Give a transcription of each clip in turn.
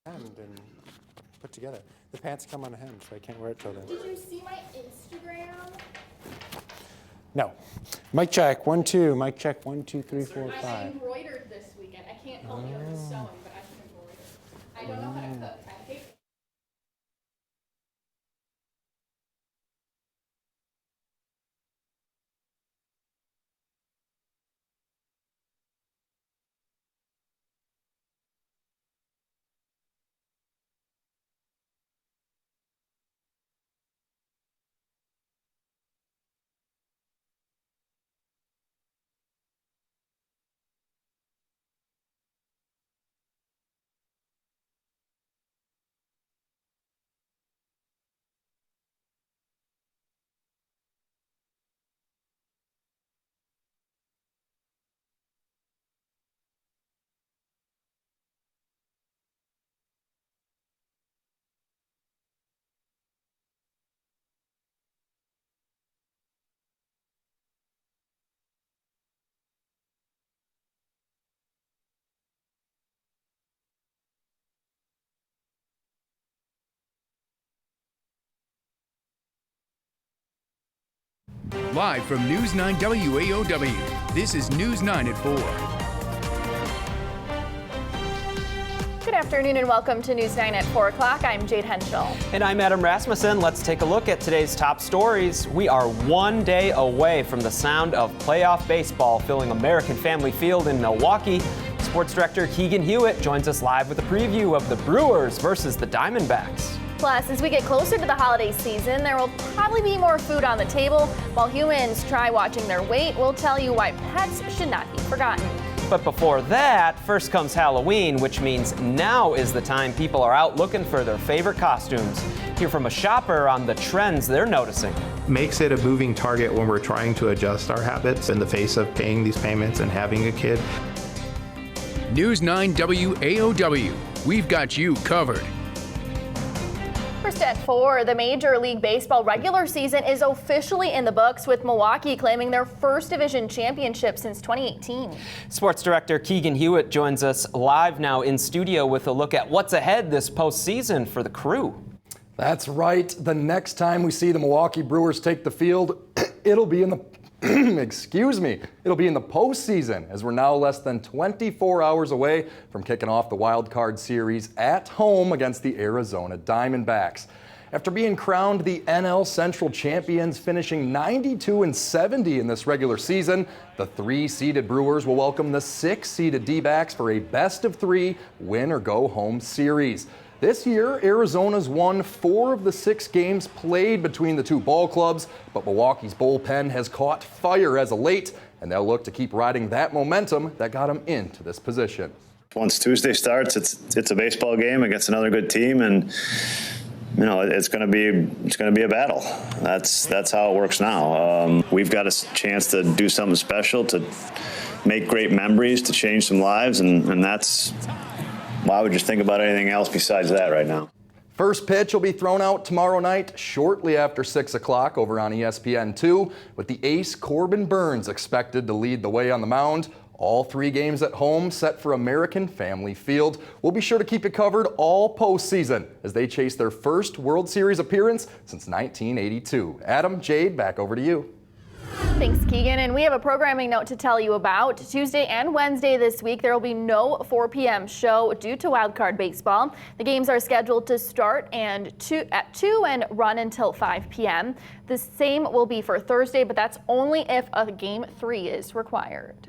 hemmed and put together. The pants come unhemmed, so I can't wear it till then. Did you see my Instagram? No. Mic check, 1, 2. Mic check, 1, 2, 3, 4, 5. I embroidered this weekend. I can't help you with the sewing, but I can embroider. I don't know how to cook. I hate Live from News 9 WAOW, this is News 9 at 4. Good afternoon and welcome to News 9 at 4 o'clock. I'm Jade Henschel. And I'm Adam Rasmussen. Let's take a look at today's top stories. We are 1 day away from the sound of playoff baseball filling American Family Field in Milwaukee. Sports director Keegan Hewitt joins us live with a preview of the Brewers versus the Diamondbacks. Plus, as we get closer to the holiday season, there will probably be more food on the table. While humans try watching their weight, we'll tell you why pets should not be forgotten. But before that, first comes Halloween, which means now is the time people are out looking for their favorite costumes. Hear from a shopper on the trends they're noticing. Makes it a moving target when we're trying to adjust our habits in the face of paying these payments and having a kid. News 9 WAOW, we've got you covered. First at 4, the Major League Baseball regular season is officially in the books, with Milwaukee claiming their first division championship since 2018. Sports director Keegan Hewitt joins us live now in studio with a look at what's ahead this postseason for the Crew. That's right. The next time we see the Milwaukee Brewers take the field, it'll be in the it'll be in the postseason, as we're now less than 24 hours away from kicking off the wild card series at home against the Arizona Diamondbacks. After being crowned the NL Central champions, finishing 92-70 in this regular season, the 3-seeded Brewers will welcome the 6-seeded D-backs for a best-of-3 win-or-go-home series. This year, Arizona's won 4 of the 6 games played between the two ball clubs, but Milwaukee's bullpen has caught fire as of late, and they'll look to keep riding that momentum that got them into this position. Once Tuesday starts, it's a baseball game against another good team, and it's going to be a battle. That's how it works now. We've got a chance to do something special, to make great memories, to change some lives, and that's why would you think about anything else besides that right now? First pitch will be thrown out tomorrow night shortly after 6 o'clock over on ESPN2, with the ace Corbin Burnes expected to lead the way on the mound. All 3 games at home set for American Family Field. We'll be sure to keep you covered all postseason as they chase their first World Series appearance since 1982. Adam, Jade, back over to you. Thanks, Keegan. And we have a programming note to tell you about. Tuesday and Wednesday this week, there will be no 4 p.m. show due to wildcard baseball. The games are scheduled to start at 2 and run until 5 p.m. The same will be for Thursday, but that's only if a game 3 is required.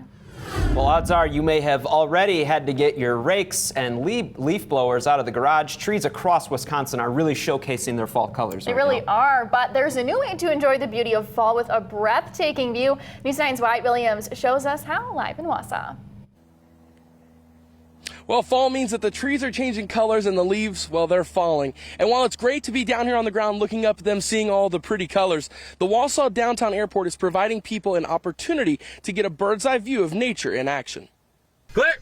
Well, odds are you may have already had to get your rakes and leaf blowers out of the garage. Trees across Wisconsin are really showcasing their fall colors. They really are, but there's a new way to enjoy the beauty of fall with a breathtaking view. News 9's Wyatt Williams shows us how live in Wausau. Well, fall means that the trees are changing colors and the leaves, well, they're falling. And while it's great to be down here on the ground looking up at them, seeing all the pretty colors, the Wausau Downtown Airport is providing people an opportunity to get a bird's eye view of nature in action. Clear!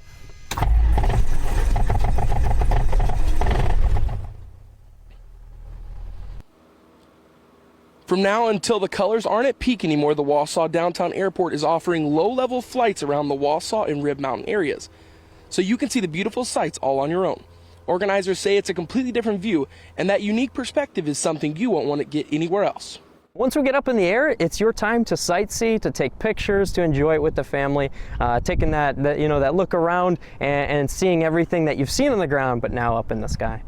From now until the colors aren't at peak anymore, the Wausau Downtown Airport is offering low-level flights around the Wausau and Rib Mountain areas, so you can see the beautiful sights all on your own. Organizers say it's a completely different view, and that unique perspective is something you won't want to get anywhere else. Once we get up in the air, it's your time to sightsee, to take pictures, to enjoy it with the family, taking that look around and seeing everything that you've seen on the ground, but now up in the sky.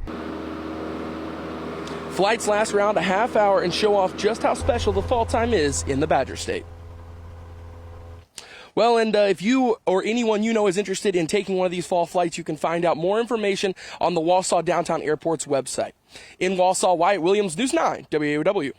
Flights last around a half hour and show off just how special the fall time is in the Badger State. Well, and if you or anyone you know is interested in taking one of these fall flights, you can find out more information on the Wausau Downtown Airport's website. In Wausau, Wyatt Williams, News 9, WAOW.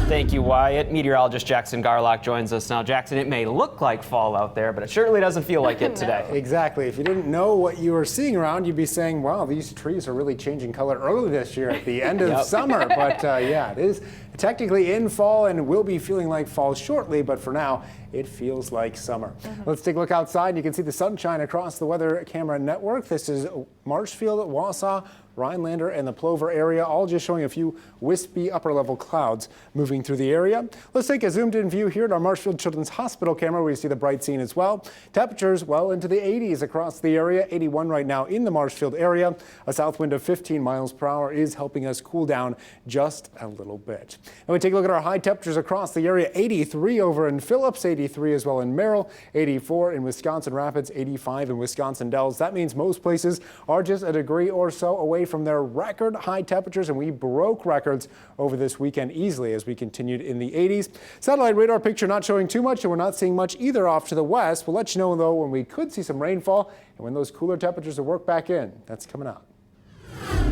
Thank you, Wyatt. Meteorologist Jackson Garlock joins us now. Jackson, it may look like fall out there, but it certainly doesn't feel like it today. Exactly. If you didn't know what you were seeing around, you'd be saying, wow, these trees are really changing color early this year at the end of summer. But yeah, it is technically in fall and will be feeling like fall shortly, but for now, it feels like summer. Let's take a look outside. You can see the sunshine across the weather camera network. This is Marshfield, Wausau, Rhinelander, and the Plover area, all just showing a few wispy upper level clouds moving through the area. Let's take a zoomed in view here at our Marshfield Children's Hospital camera where you see the bright scene as well. Temperatures well into the 80s across the area, 81 right now in the Marshfield area. A south wind of 15 miles per hour is helping us cool down just a little bit. And we take a look at our high temperatures across the area, 83 over in Phillips, 83 as well in Merrill, 84 in Wisconsin Rapids, 85 in Wisconsin Dells. That means most places are just a degree or so away from their record high temperatures, and we broke records over this weekend easily as we continued in the 80s. Satellite radar picture not showing too much, and we're not seeing much either off to the west. We'll let you know though when we could see some rainfall and when those cooler temperatures will work back in. That's coming up.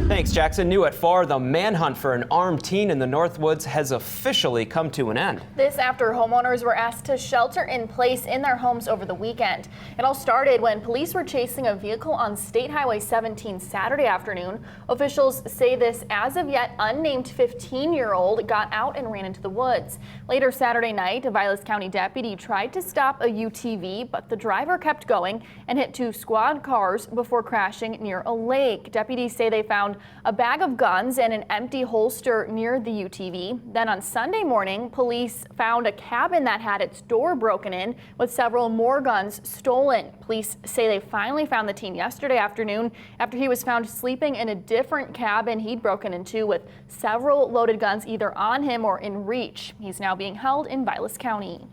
Thanks, Jackson. New at 4, the manhunt for an armed teen in the Northwoods has officially come to an end. This after homeowners were asked to shelter in place in their homes over the weekend. It all started when police were chasing a vehicle on State Highway 17 Saturday afternoon. Officials say this as of yet unnamed 15-year-old got out and ran into the woods. Later Saturday night, a Vilas County deputy tried to stop a UTV, but the driver kept going and hit 2 squad cars before crashing near a lake. Deputies say they found a bag of guns and an empty holster near the UTV. Then on Sunday morning, police found a cabin that had its door broken in with several more guns stolen. Police say they finally found the teen yesterday afternoon after he was found sleeping in a different cabin he'd broken into with several loaded guns either on him or in reach. He's now being held in Vilas County.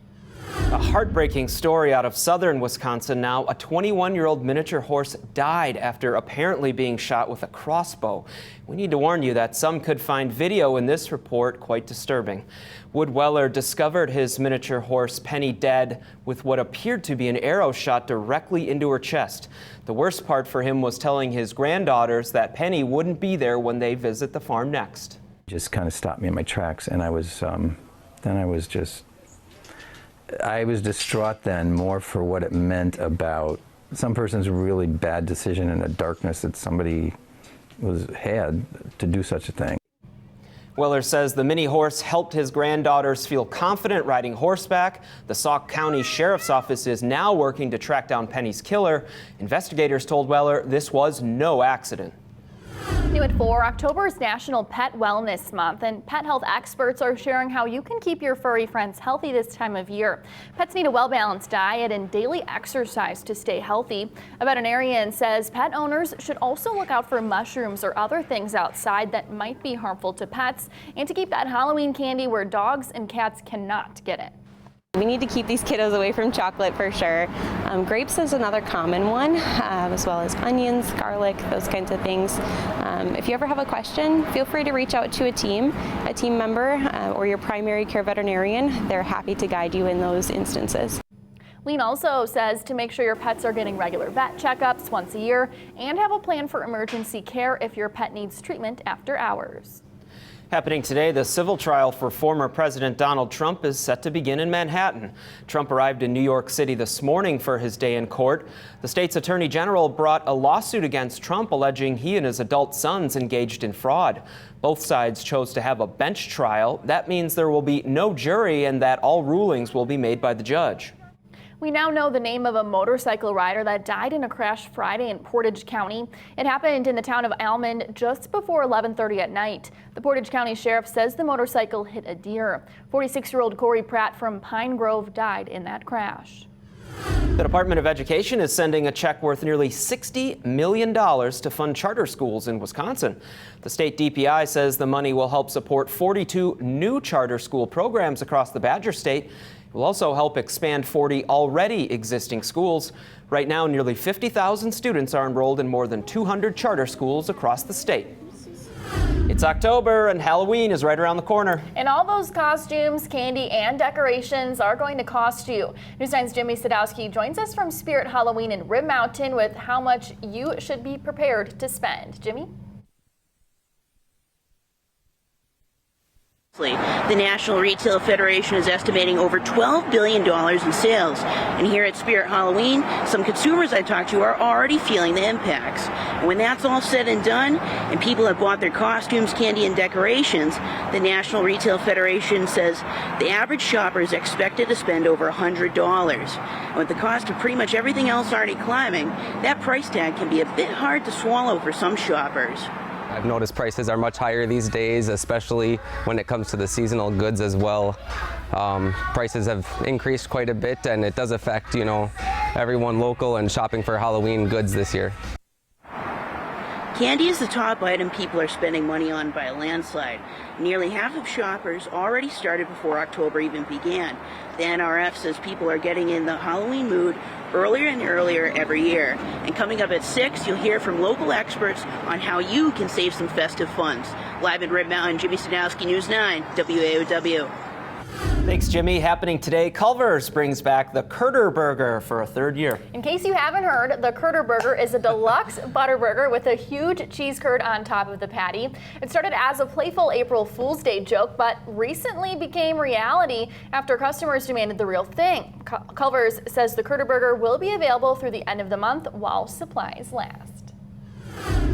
A heartbreaking story out of southern Wisconsin now. A 21-year-old miniature horse died after apparently being shot with a crossbow. We need to warn you that some could find video in this report quite disturbing. Wood Weller discovered his miniature horse Penny dead with what appeared to be an arrow shot directly into her chest. The worst part for him was telling his granddaughters that Penny wouldn't be there when they visit the farm next. Just kind of stopped me in my tracks, and I was distraught then, more for what it meant about some person's really bad decision in the darkness that somebody had to do such a thing. Weller says the mini horse helped his granddaughters feel confident riding horseback. The Sauk County Sheriff's Office is now working to track down Penny's killer. Investigators told Weller this was no accident. New at 4, October is National Pet Wellness Month, and pet health experts are sharing how you can keep your furry friends healthy this time of year. Pets need a well-balanced diet and daily exercise to stay healthy. A veterinarian says pet owners should also look out for mushrooms or other things outside that might be harmful to pets, and to keep that Halloween candy where dogs and cats cannot get it. We need to keep these kiddos away from chocolate for sure. Grapes is another common one, as well as onions, garlic, those kinds of things. If you ever have a question, feel free to reach out to a team member, or your primary care veterinarian. They're happy to guide you in those instances. Lean also says to make sure your pets are getting regular vet checkups once a year and have a plan for emergency care if your pet needs treatment after hours. Happening today, the civil trial for former President Donald Trump is set to begin in Manhattan. Trump arrived in New York City this morning for his day in court. The state's attorney general brought a lawsuit against Trump alleging he and his adult sons engaged in fraud. Both sides chose to have a bench trial. That means there will be no jury and that all rulings will be made by the judge. We now know the name of a motorcycle rider that died in a crash Friday in Portage County. It happened in the town of Almond just before 11:30 at night. The Portage County Sheriff says the motorcycle hit a deer. 46-year-old Corey Pratt from Pine Grove died in that crash. The Department of Education is sending a check worth nearly $60 million to fund charter schools in Wisconsin. The state DPI says the money will help support 42 new charter school programs across the Badger State. It will also help expand 40 already existing schools. Right now, nearly 50,000 students are enrolled in more than 200 charter schools across the state. It's October and Halloween is right around the corner. And all those costumes, candy, and decorations are going to cost you. News 9's Jimmy Sadowski joins us from Spirit Halloween in Rib Mountain with how much you should be prepared to spend. Jimmy? The National Retail Federation is estimating over $12 billion in sales. And here at Spirit Halloween, some consumers I talked to are already feeling the impacts. And when that's all said and done, and people have bought their costumes, candy, and decorations, the National Retail Federation says the average shopper is expected to spend over $100. And with the cost of pretty much everything else already climbing, that price tag can be a bit hard to swallow for some shoppers. I've noticed prices are much higher these days, especially when it comes to the seasonal goods as well. Prices have increased quite a bit, and it does affect, everyone local and shopping for Halloween goods this year. Candy is the top item people are spending money on by a landslide. Nearly half of shoppers already started before October even began. The NRF says people are getting in the Halloween mood earlier and earlier every year. And coming up at 6, you'll hear from local experts on how you can save some festive funds. Live in Rib Mountain, Jimmy Sadowski, News 9, WAOW. Thanks, Jimmy. Happening today, Culver's brings back the Curder Burger for a third year. In case you haven't heard, the Curder Burger is a deluxe butter burger with a huge cheese curd on top of the patty. It started as a playful April Fool's Day joke, but recently became reality after customers demanded the real thing. Culver's says the Curder Burger will be available through the end of the month while supplies last.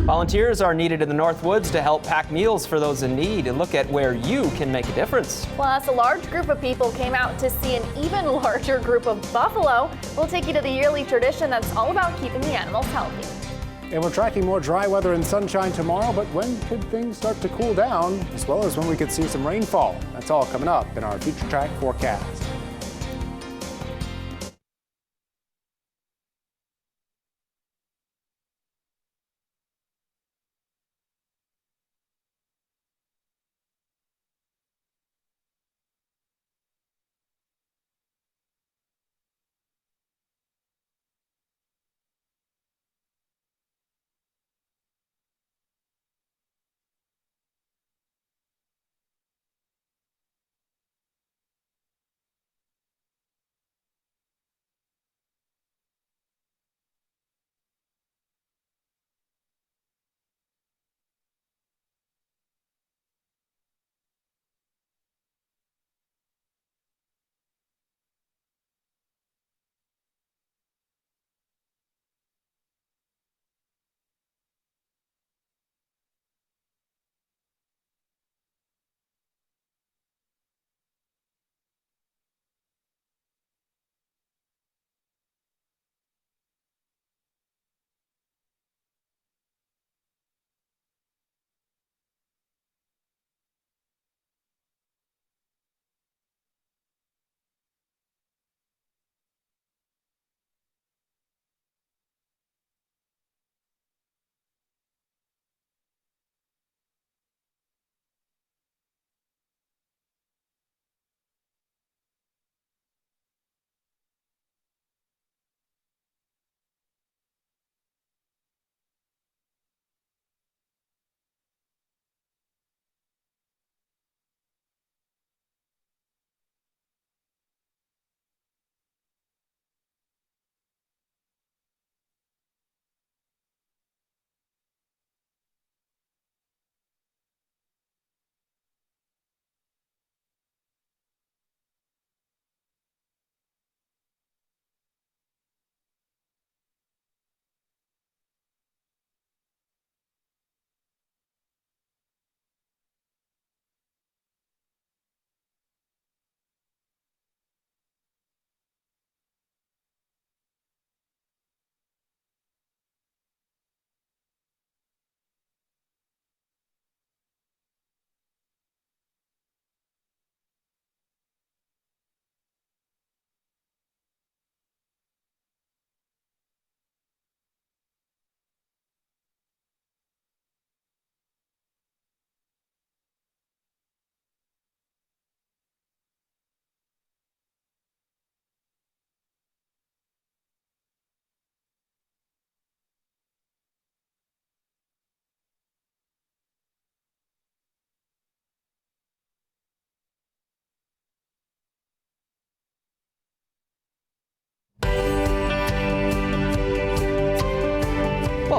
Volunteers are needed in the Northwoods to help pack meals for those in need and look at where you can make a difference. Plus, a large group of people came out to see an even larger group of buffalo. We'll take you to the yearly tradition that's all about keeping the animals healthy. And we're tracking more dry weather and sunshine tomorrow, but when could things start to cool down, as well as when we could see some rainfall? That's all coming up in our Future Track forecast.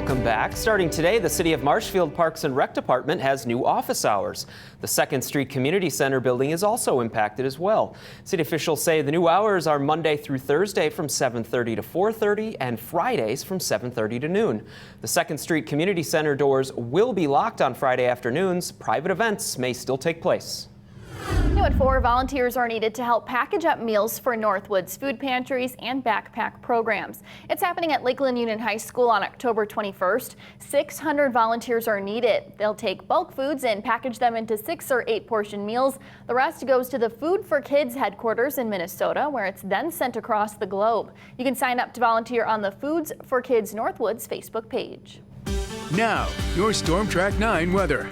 Welcome back. Starting today, the City of Marshfield Parks and Rec Department has new office hours. The 2nd Street Community Center building is also impacted as well. City officials say the new hours are Monday through Thursday from 7:30 to 4:30 and Fridays from 7:30 to noon. The 2nd Street Community Center doors will be locked on Friday afternoons. Private events may still take place. New at 4, volunteers are needed to help package up meals for Northwood's food pantries and backpack programs. It's happening at Lakeland Union High School on October 21st. 600 volunteers are needed. They'll take bulk foods and package them into 6 or 8 portion meals. The rest goes to the Food for Kids headquarters in Minnesota, where it's then sent across the globe. You can sign up to volunteer on the Foods for Kids Northwoods Facebook page. Now, your Storm Track 9 weather.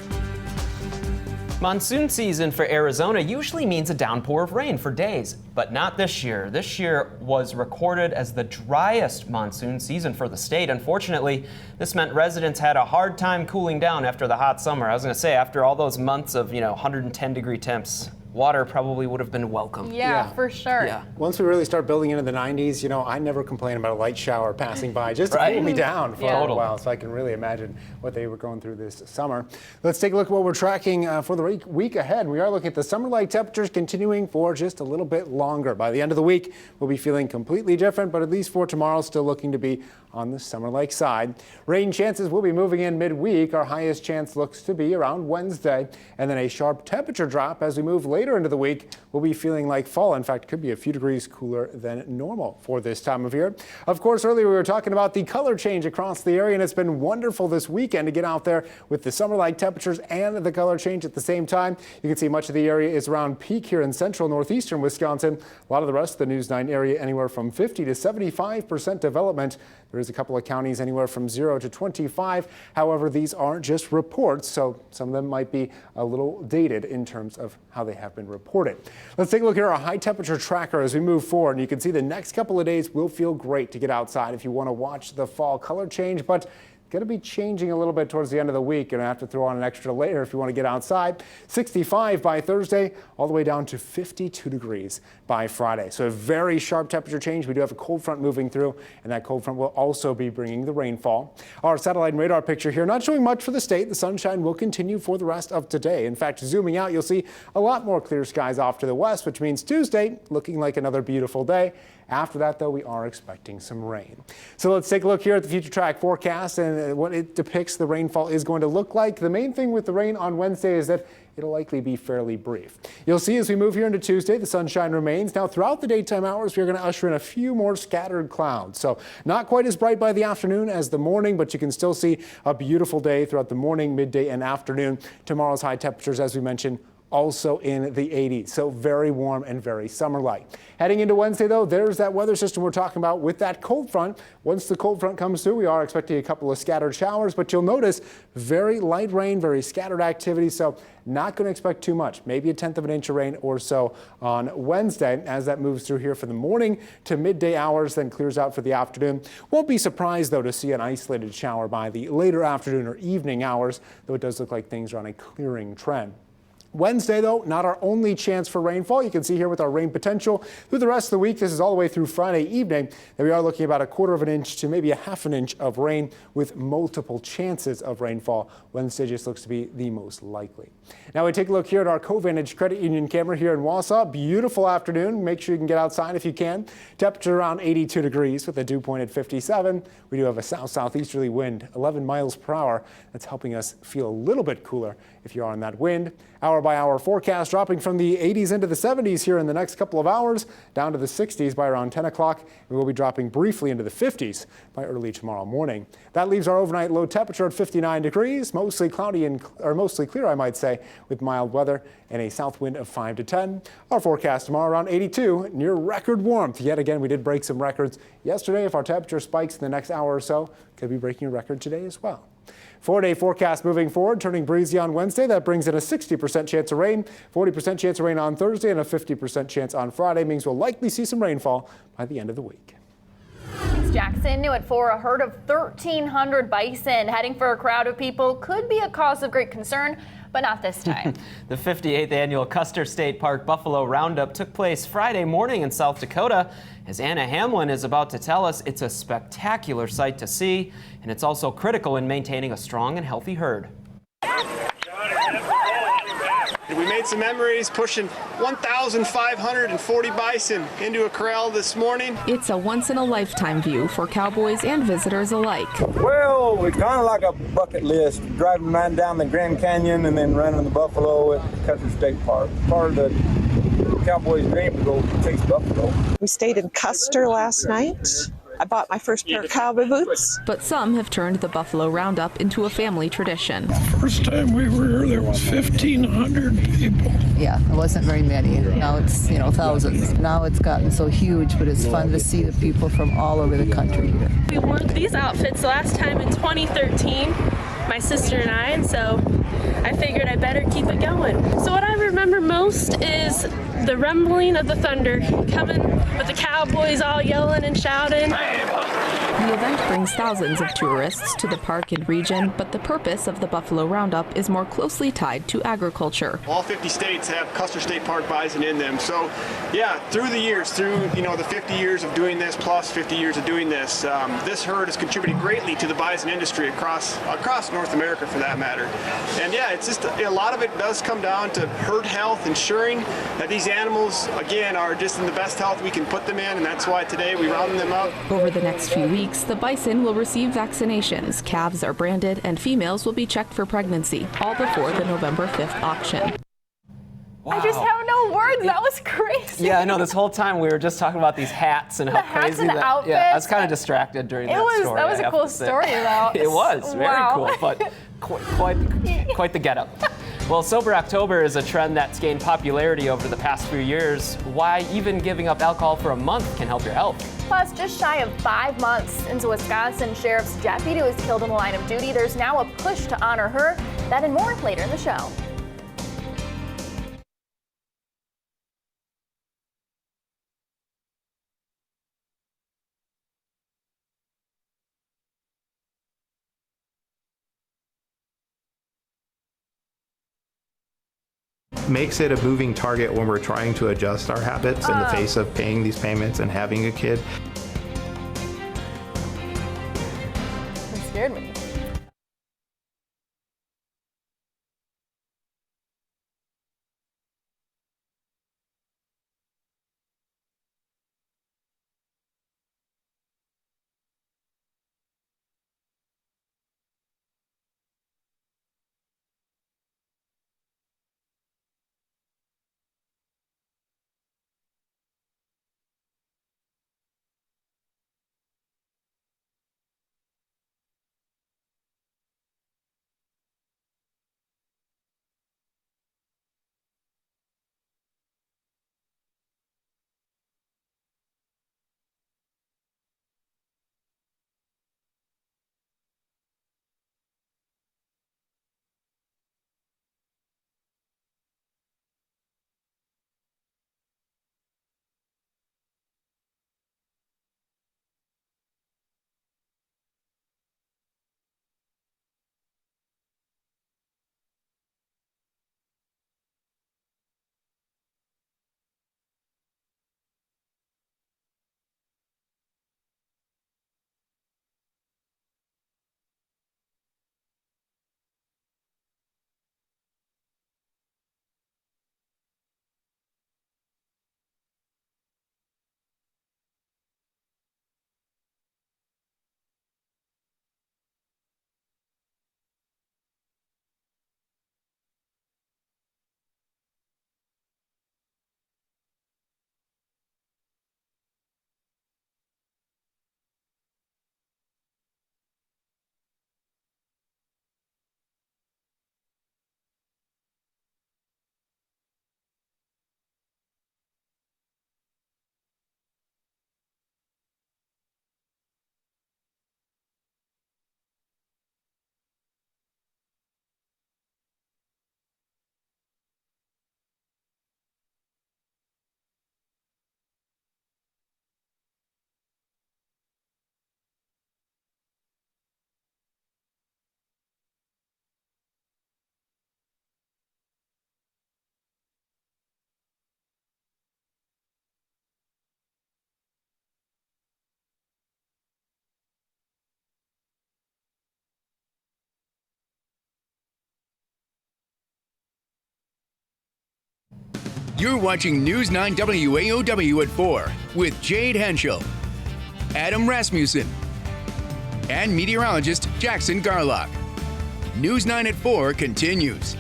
Monsoon season for Arizona usually means a downpour of rain for days, but not this year. This year was recorded as the driest monsoon season for the state. Unfortunately, this meant residents had a hard time cooling down after the hot summer. I was going to say, after all those months of, 110-degree temps, water probably would have been welcome. Yeah, for sure. Yeah. Once we really start building into the 90s, I never complain about a light shower passing by just to cool me down for a while, so I can really imagine what they were going through this summer. Let's take a look at what we're tracking for the week ahead. We are looking at the summer-like temperatures continuing for just a little bit longer. By the end of the week, we'll be feeling completely different, but at least for tomorrow, still looking to be on the summer-like side. Rain chances will be moving in midweek. Our highest chance looks to be around Wednesday, and then a sharp temperature drop as we move later into the week. We'll be feeling like fall. In fact, could be a few degrees cooler than normal for this time of year. Of course, earlier we were talking about the color change across the area, and it's been wonderful this weekend to get out there with the summer-like temperatures and the color change at the same time. You can see much of the area is around peak here in central northeastern Wisconsin. A lot of the rest of the News 9 area anywhere from 50 to 75% development. There is a couple of counties anywhere from 0 to 25. However, these aren't just reports, so some of them might be a little dated in terms of how they have been reported. Let's take a look at our high temperature tracker as we move forward. And you can see the next couple of days will feel great to get outside if you want to watch the fall color change, but going to be changing a little bit towards the end of the week. You're going to have to throw on an extra layer if you want to get outside. 65 by Thursday, all the way down to 52 degrees by Friday. So a very sharp temperature change. We do have a cold front moving through, and that cold front will also be bringing the rainfall. Our satellite and radar picture here, not showing much for the state. The sunshine will continue for the rest of today. In fact, zooming out, you'll see a lot more clear skies off to the west, which means Tuesday looking like another beautiful day. After that, though, we are expecting some rain. So let's take a look here at the future track forecast and what it depicts the rainfall is going to look like. The main thing with the rain on Wednesday is that it'll likely be fairly brief. You'll see as we move here into Tuesday, the sunshine remains. Now, throughout the daytime hours, we're going to usher in a few more scattered clouds. So not quite as bright by the afternoon as the morning, but you can still see a beautiful day throughout the morning, midday, and afternoon. Tomorrow's high temperatures, as we mentioned, also in the 80s, so very warm and very summer-like. Heading into Wednesday, though, there's that weather system we're talking about with that cold front. Once the cold front comes through, we are expecting a couple of scattered showers, but you'll notice very light rain, very scattered activity, so not going to expect too much, maybe 1/10 of an inch of rain or so on Wednesday as that moves through here for the morning to midday hours, then clears out for the afternoon. Won't be surprised, though, to see an isolated shower by the later afternoon or evening hours, though it does look like things are on a clearing trend. Wednesday, though, not our only chance for rainfall. You can see here with our rain potential through the rest of the week. This is all the way through Friday evening. And we are looking about 1/4 of an inch to maybe 1/2 an inch of rain with multiple chances of rainfall. Wednesday just looks to be the most likely. Now we take a look here at our CoVantage Credit Union camera here in Wausau. Beautiful afternoon. Make sure you can get outside if you can. Temperature around 82 degrees with a dew point at 57. We do have a south-southeasterly wind, 11 miles per hour. That's helping us feel a little bit cooler if you're on that wind. Hour-by-hour forecast dropping from the 80s into the 70s here in the next couple of hours, down to the 60s by around 10 o'clock. We will be dropping briefly into the 50s by early tomorrow morning. That leaves our overnight low temperature at 59 degrees, mostly cloudy or mostly clear, I might say, with mild weather and a south wind of 5 to 10. Our forecast tomorrow around 82, near record warmth. Yet again, we did break some records yesterday. If our temperature spikes in the next hour or so, could be breaking a record today as well. 4-day forecast moving forward, turning breezy on Wednesday. That brings in a 60% chance of rain, 40% chance of rain on Thursday, and a 50% chance on Friday. Means we'll likely see some rainfall by the end of the week. Thanks, Jackson. New at 4, a herd of 1,300 bison heading for a crowd of people could be a cause of great concern. but not this time. The 58th annual Custer State Park Buffalo Roundup took place Friday morning in South Dakota. As Anna Hamlin is about to tell us, it's a spectacular sight to see, and it's also critical in maintaining a strong and healthy herd. We made some memories pushing 1,540 bison into a corral this morning. It's a once-in-a-lifetime view for cowboys and visitors alike. Well, it's kind of like a bucket list, driving right down the Grand Canyon and then running the buffalo at Custer State Park. Part of the cowboy's dream to go chase buffalo. We stayed in Custer last night. I bought my first pair of cowboy boots. But some have turned the Buffalo Roundup into a family tradition. First time we were here, there was 1,500 people. Yeah, it wasn't very many. Now it's, thousands. Now it's gotten so huge, but it's fun to see the people from all over the country here. We wore these outfits last time in 2013, my sister and I, and so I figured I better keep it going. So what I remember most is the rumbling of the thunder coming with the cowboys all yelling and shouting. The event brings thousands of tourists to the park and region, but the purpose of the Buffalo Roundup is more closely tied to agriculture. All 50 states have Custer State Park bison in them. So, yeah, through the years, through the 50 years of doing this plus 50 years of doing this, this herd has contributed greatly to the bison industry across North America, for that matter. And yeah, it's just a lot of it does come down to herd health, ensuring that these animals, again, are just in the best health we can put them in, and that's why today we round them up. Over the next few weeks, the bison will receive vaccinations, calves are branded, and females will be checked for pregnancy, all before the November 5th auction. Wow. I just have no words. That was crazy. Yeah, I know. This whole time we were just talking about these hats and how hats crazy and that. outfits. Yeah, I was kind of distracted during that story. That was a cool story, though. It was very cool, but quite the getup. Well, Sober October is a trend that's gained popularity over the past few years. Why even giving up alcohol for a month can help your health. Plus, just shy of 5 months since a Wisconsin sheriff's deputy was killed in the line of duty, there's now a push to honor her. That and more later in the show. Makes it a moving target when we're trying to adjust our habits in the face of paying these payments and having a kid. It scared me. You're watching News 9 WAOW at 4 with Jade Henschel, Adam Rasmussen, and meteorologist Jackson Garlock. News 9 at 4 continues.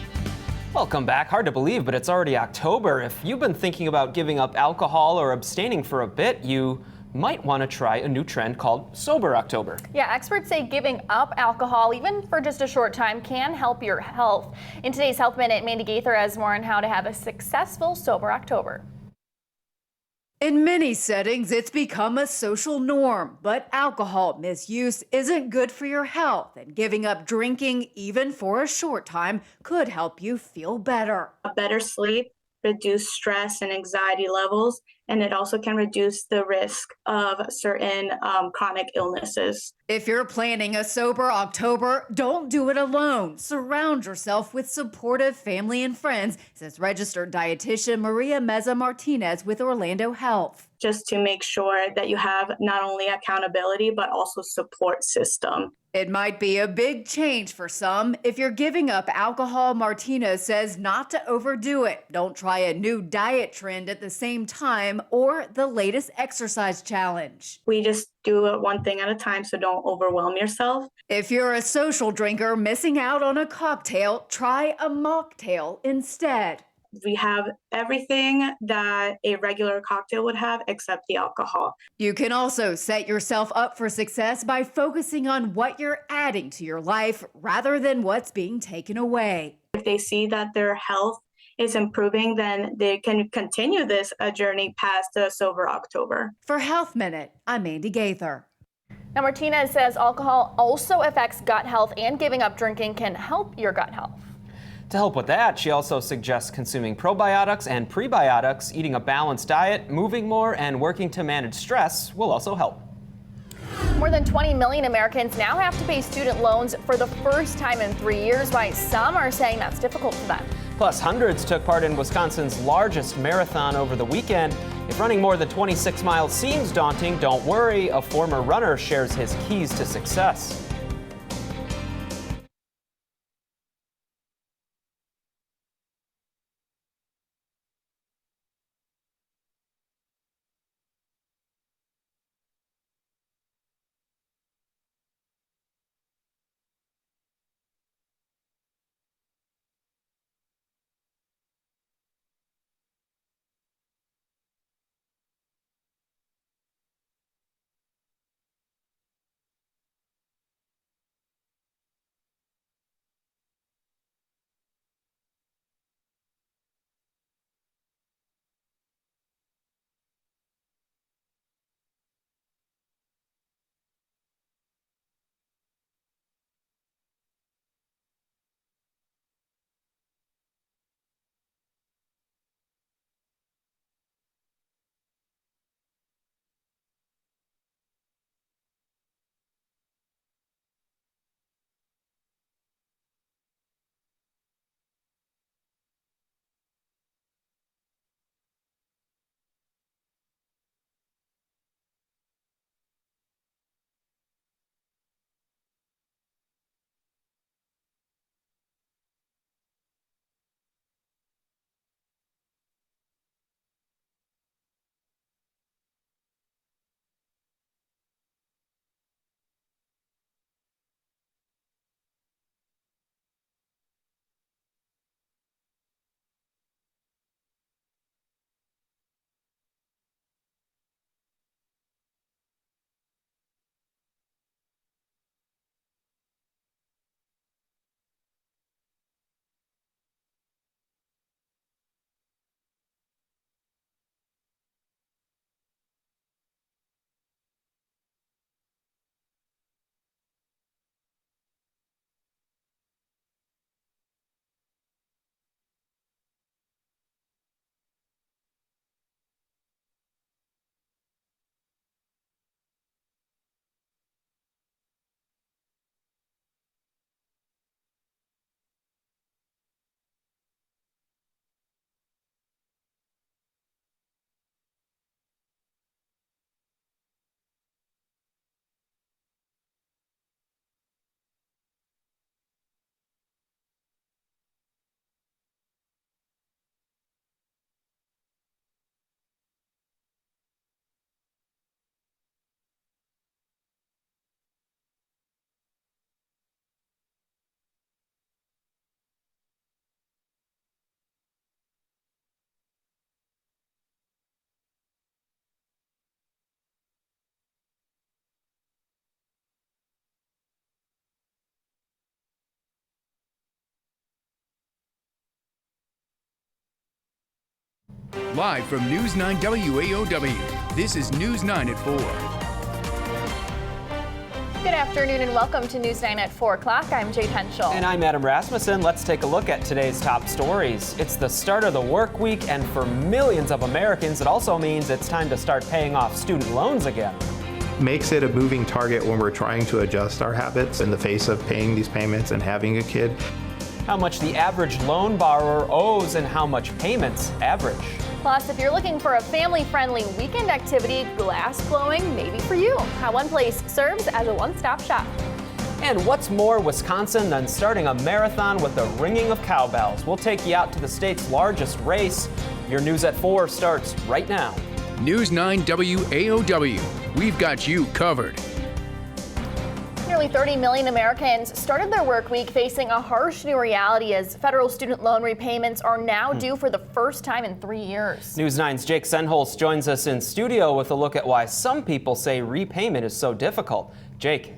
Welcome back. Hard to believe, but it's already October. If you've been thinking about giving up alcohol or abstaining for a bit, you might want to try a new trend called Sober October. Yeah, experts say giving up alcohol, even for just a short time, can help your health. In today's Health Minute, Mandy Gaither has more on how to have a successful Sober October. In many settings, it's become a social norm, but alcohol misuse isn't good for your health, and giving up drinking, even for a short time, could help you feel better. A better sleep, reduce stress and anxiety levels, and it also can reduce the risk of certain chronic illnesses. If you're planning a Sober October, don't do it alone. Surround yourself with supportive family and friends, says registered dietitian Maria Meza Martinez with Orlando Health. Just to make sure that you have not only accountability, but also support system. It might be a big change for some. If you're giving up alcohol, Martinez says not to overdo it. Don't try a new diet trend at the same time or the latest exercise challenge. We just do it one thing at a time, so don't overwhelm yourself. If you're a social drinker missing out on a cocktail, try a mocktail instead. We have everything that a regular cocktail would have except the alcohol. You can also set yourself up for success by focusing on what you're adding to your life rather than what's being taken away. If they see that their health is improving, then they can continue this journey past the Sober October. For Health Minute, I'm Mandy Gaither. Now, Martinez says alcohol also affects gut health, and giving up drinking can help your gut health. To help with that, she also suggests consuming probiotics and prebiotics, eating a balanced diet, moving more, and working to manage stress will also help. More than 20 million Americans now have to pay student loans for the first time in 3 years, while some are saying that's difficult for them. Plus, hundreds took part in Wisconsin's largest marathon over the weekend. If running more than 26 miles seems daunting, don't worry. A former runner shares his keys to success. Live from News 9 WAOW, this is News 9 at 4. Good afternoon and welcome to News 9 at 4 o'clock. I'm Jade Henschel. And I'm Adam Rasmussen. Let's take a look at today's top stories. It's the start of the work week, and for millions of Americans, it also means it's time to start paying off student loans again. Makes it a moving target when we're trying to adjust our habits in the face of paying these payments and having a kid. How much the average loan borrower owes and how much payments average. Plus, if you're looking for a family-friendly weekend activity, glass blowing may be for you. How one place serves as a one-stop shop. And what's more Wisconsin than starting a marathon with the ringing of cowbells? We'll take you out to the state's largest race. Your News at 4 starts right now. News 9 WAOW, we've got you covered. Nearly 30 million Americans started their work week facing a harsh new reality as federal student loan repayments are now due for the first time in 3 years. News 9's Jake Senholz joins us in studio with a look at why some people say repayment is so difficult. Jake.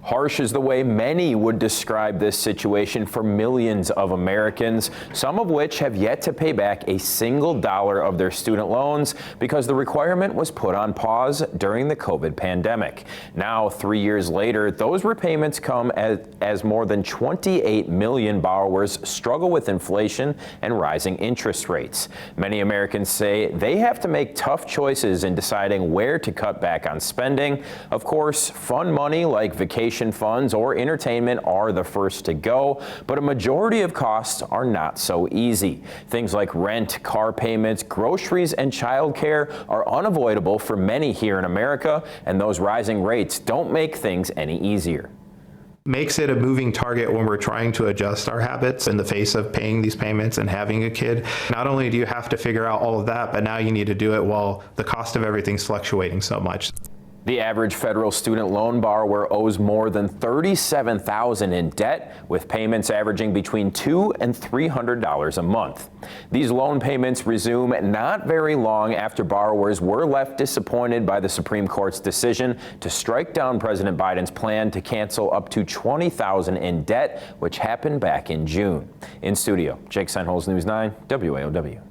Harsh is the way many would describe this situation for millions of Americans, some of which have yet to pay back a single dollar of their student loans because the requirement was put on pause during the COVID pandemic. Now, 3 years later, those repayments come as more than 28 million borrowers struggle with inflation and rising interest rates. Many Americans say they have to make tough choices in deciding where to cut back on spending. Of course, fun money like vacation funds or entertainment are the first to go, but a majority of costs are not so easy. Things like rent, car payments, groceries, and childcare are unavoidable for many here in America, and those rising rates don't make things any easier. Makes it a moving target when we're trying to adjust our habits in the face of paying these payments and having a kid. Not only do you have to figure out all of that, but now you need to do it while the cost of everything's fluctuating so much. The average federal student loan borrower owes more than $37,000 in debt, with payments averaging between $200 and $300 a month. These loan payments resume not very long after borrowers were left disappointed by the Supreme Court's decision to strike down President Biden's plan to cancel up to $20,000 in debt, which happened back in June. In studio, Jake Senholz, News 9, WAOW.